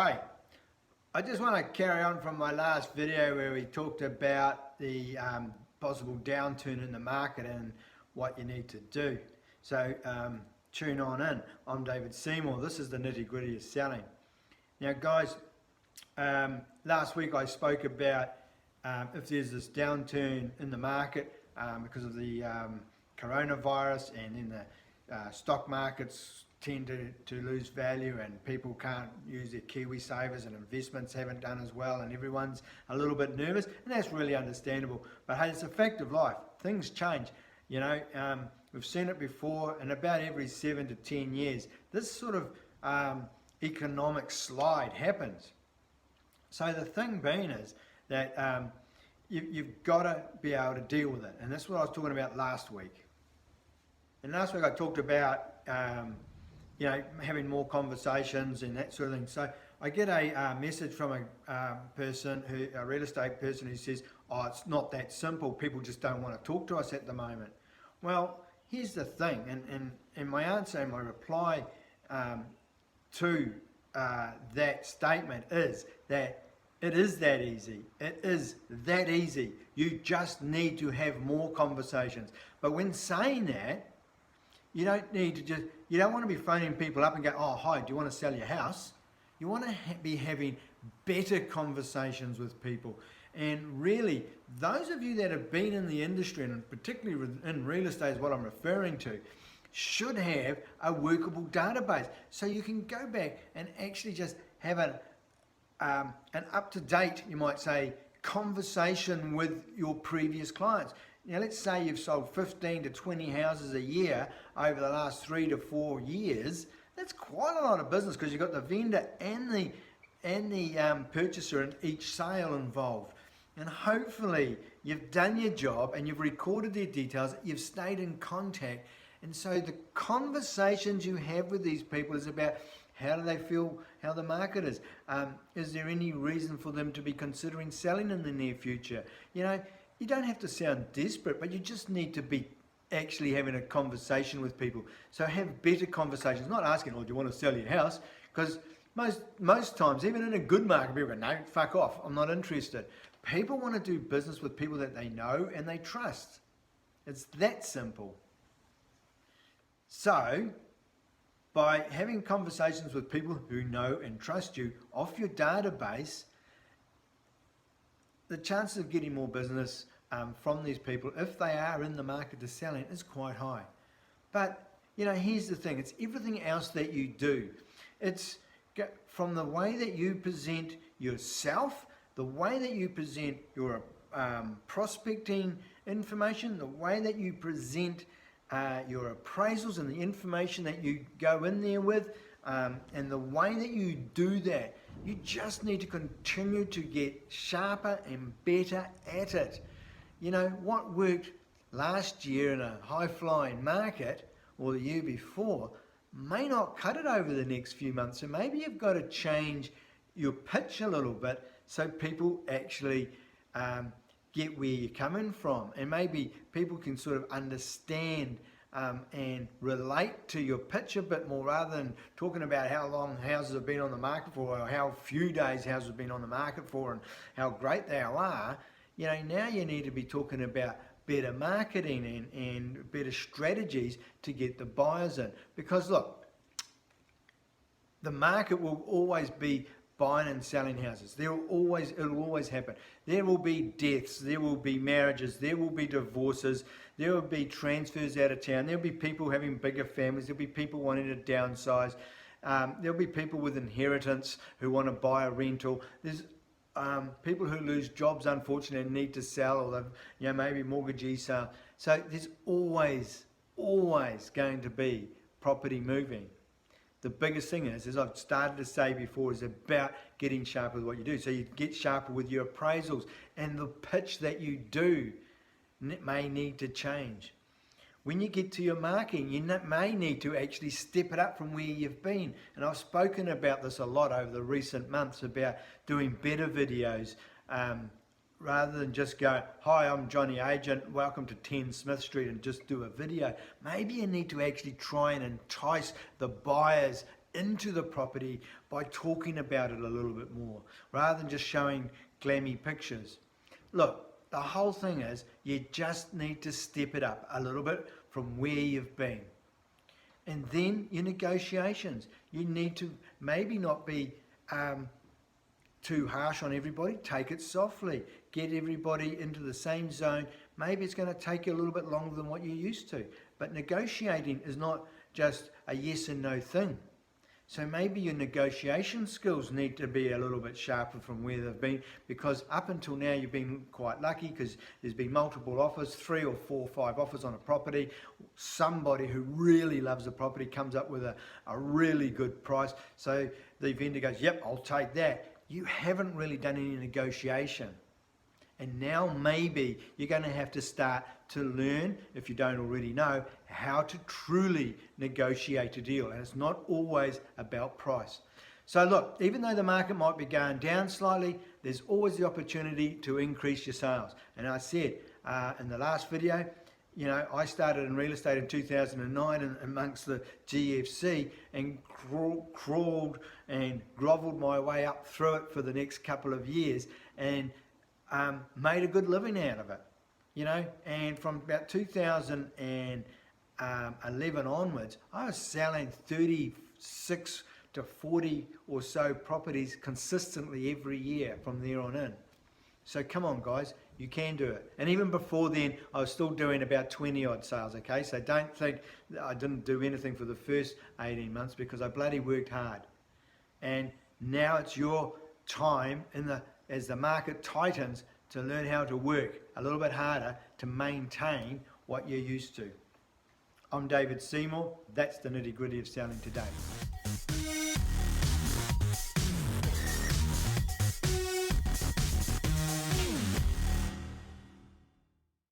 Hi, I just want to carry on from my last video where we talked about the possible downturn in the market and what you need to do. So tune on in. I'm David Seymour. This is the nitty gritty of selling. Now guys, last week I spoke about if there's this downturn in the market because of the coronavirus, and then the stock markets tend to lose value and people can't use their KiwiSavers and investments haven't done as well, and everyone's a little bit nervous, and that's really understandable. But hey, it's a fact of life. Things change. You know, we've seen it before, and about every 7 to 10 years, this sort of economic slide happens. So the thing being is that you've got to be able to deal with it, and that's what I was talking about last week. And last week I talked about you know, having more conversations and that sort of thing. So I get a message from a real estate person who says, oh, it's not that simple. People just don't want to talk to us at the moment. Well, here's the thing, and my answer and my reply to that statement is that it is that easy. It is that easy. You just need to have more conversations. But when saying that, you don't need to you don't want to be phoning people up and go, oh, hi, do you want to sell your house? You want to be having better conversations with people. And really, those of you that have been in the industry, and particularly in real estate is what I'm referring to, should have a workable database. So you can go back and actually just have an up-to-date, you might say, conversation with your previous clients. Now, let's say you've sold 15 to 20 houses a year over the last 3 to 4 years. That's quite a lot of business, because you've got the vendor and the purchaser in each sale involved. And hopefully you've done your job and you've recorded their details, you've stayed in contact. And so the conversations you have with these people is about how do they feel, how the market is. Is there any reason for them to be considering selling in the near future? You know, you don't have to sound desperate, but you just need to be actually having a conversation with people. So have better conversations, not asking, oh, do you want to sell your house? Because most times, even in a good market, people go, no, fuck off, I'm not interested. People want to do business with people that they know and they trust. It's that simple. So, by having conversations with people who know and trust you off your database, the chances of getting more business from these people, if they are in the market to sell in, is quite high. But, you know, here's the thing. It's everything else that you do. It's from the way that you present yourself, the way that you present your prospecting information, the way that you present your appraisals and the information that you go in there with, and the way that you do that. You just need to continue to get sharper and better at it. You know, what worked last year in a high-flying market, or the year before, may not cut it over the next few months. So maybe you've got to change your pitch a little bit so people actually get where you're coming from. And maybe people can sort of understand and relate to your pitch a bit more, rather than talking about how long houses have been on the market for, or how few days houses have been on the market for, and how great they are. You know, now you need to be talking about better marketing and better strategies to get the buyers in. Because look, the market will always be buying and selling houses. It'll always happen. There will be deaths, there will be marriages, there will be divorces, there will be transfers out of town, there'll be people having bigger families, there'll be people wanting to downsize, there'll be people with inheritance who want to buy a rental. There's people who lose jobs, unfortunately, and need to sell, or you know, maybe mortgagees sell. So there's always going to be property moving. The biggest thing is, as I've started to say before, is about getting sharper with what you do. So you get sharper with your appraisals, and the pitch that you do may need to change. When you get to your marketing, you may need to actually step it up from where you've been. And I've spoken about this a lot over the recent months, about doing better videos, rather than just go, hi, I'm Johnny Agent, welcome to 10 Smith Street, and just do a video. Maybe you need to actually try and entice the buyers into the property by talking about it a little bit more, rather than just showing glammy pictures. Look, the whole thing is you just need to step it up a little bit from where you've been. And then your negotiations. You need to maybe not be too harsh on everybody. Take it softly. Get everybody into the same zone. Maybe it's going to take you a little bit longer than what you're used to. But negotiating is not just a yes and no thing. So maybe your negotiation skills need to be a little bit sharper from where they've been, because up until now you've been quite lucky because there's been multiple offers, 3 or 4 or 5 offers on a property. Somebody who really loves the property comes up with a really good price. So the vendor goes, yep, I'll take that. You haven't really done any negotiation. And now maybe you're going to have to start to learn, if you don't already know, how to truly negotiate a deal. And it's not always about price. So look, even though the market might be going down slightly, there's always the opportunity to increase your sales. And I said in the last video, you know, I started in real estate in 2009 and amongst the GFC and crawled and grovelled my way up through it for the next couple of years and made a good living out of it, you know. And from about 2011 onwards, I was selling 36 to 40 or so properties consistently every year from there on in. So come on, guys, you can do it. And even before then, I was still doing about 20 odd sales, okay? So don't think that I didn't do anything for the first 18 months, because I bloody worked hard. And now it's your time as the market tightens to learn how to work a little bit harder to maintain what you're used to. I'm David Seymour. That's the nitty-gritty of selling today.